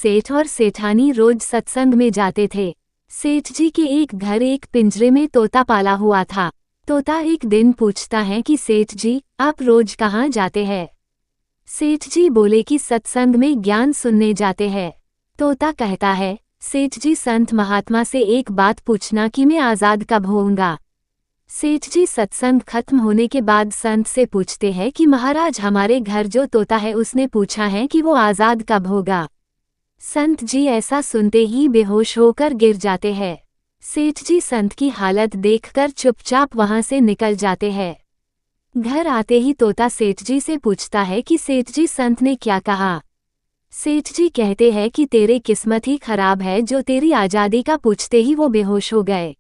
सेठ और सेठानी रोज सत्संग में जाते थे। सेठ जी के एक घर एक पिंजरे में तोता पाला हुआ था। तोता एक दिन पूछता है कि सेठ जी, आप रोज कहाँ जाते हैं? सेठ जी बोले कि सत्संग में ज्ञान सुनने जाते हैं। तोता कहता है, सेठ जी संत महात्मा से एक बात पूछना कि मैं आज़ाद कब होऊंगा। सेठ जी सत्संग खत्म होने के बाद संत से पूछते हैं कि महाराज, हमारे घर जो तोता है उसने पूछा है कि वो आज़ाद कब होगा। संत जी ऐसा सुनते ही बेहोश होकर गिर जाते हैं। सेठ जी संत की हालत देखकर चुपचाप वहां से निकल जाते हैं। घर आते ही तोता सेठ जी से पूछता है कि सेठ जी संत ने क्या कहा। सेठ जी कहते हैं कि तेरे किस्मत ही खराब है जो तेरी आज़ादी का पूछते ही वो बेहोश हो गए।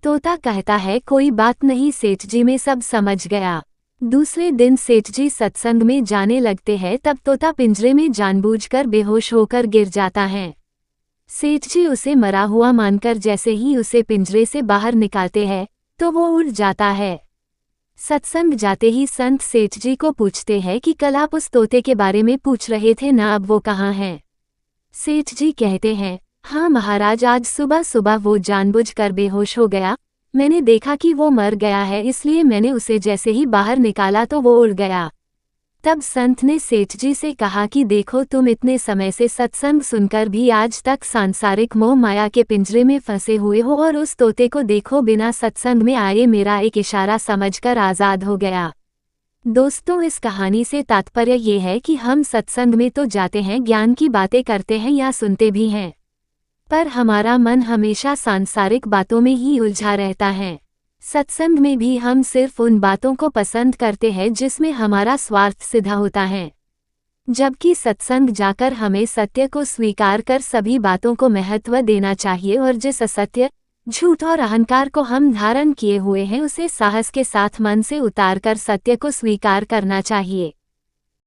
तोता कहता है, कोई बात नहीं सेठ जी, मैं सब समझ गया। दूसरे दिन सेठ जी सत्संग में जाने लगते हैं, तब तोता पिंजरे में जानबूझकर बेहोश होकर गिर जाता है। सेठ जी उसे मरा हुआ मानकर जैसे ही उसे पिंजरे से बाहर निकालते हैं तो वो उड़ जाता है। सत्संग जाते ही संत सेठ जी को पूछते हैं कि कल आप उस तोते के बारे में पूछ रहे थे ना, अब वो कहाँ है? सेठ जी कहते हैं, हाँ महाराज, आज सुबह सुबह वो जानबूझकर बेहोश हो गया। मैंने देखा कि वो मर गया है, इसलिए मैंने उसे जैसे ही बाहर निकाला तो वो उड़ गया। तब संत ने सेठ जी से कहा कि देखो, तुम इतने समय से सत्संग सुनकर भी आज तक सांसारिक मोह माया के पिंजरे में फंसे हुए हो, और उस तोते को देखो बिना सत्संग में आए मेरा एक इशारा समझकर आज़ाद हो गया। दोस्तों, इस कहानी से तात्पर्य ये है कि हम सत्संग में तो जाते हैं, ज्ञान की बातें करते हैं या सुनते भी हैं, पर हमारा मन हमेशा सांसारिक बातों में ही उलझा रहता है। सत्संग में भी हम सिर्फ उन बातों को पसंद करते हैं जिसमें हमारा स्वार्थ सिद्ध होता है, जबकि सत्संग जाकर हमें सत्य को स्वीकार कर सभी बातों को महत्व देना चाहिए, और जिस असत्य, झूठ और अहंकार को हम धारण किए हुए हैं उसे साहस के साथ मन से उतारकर सत्य को स्वीकार करना चाहिए।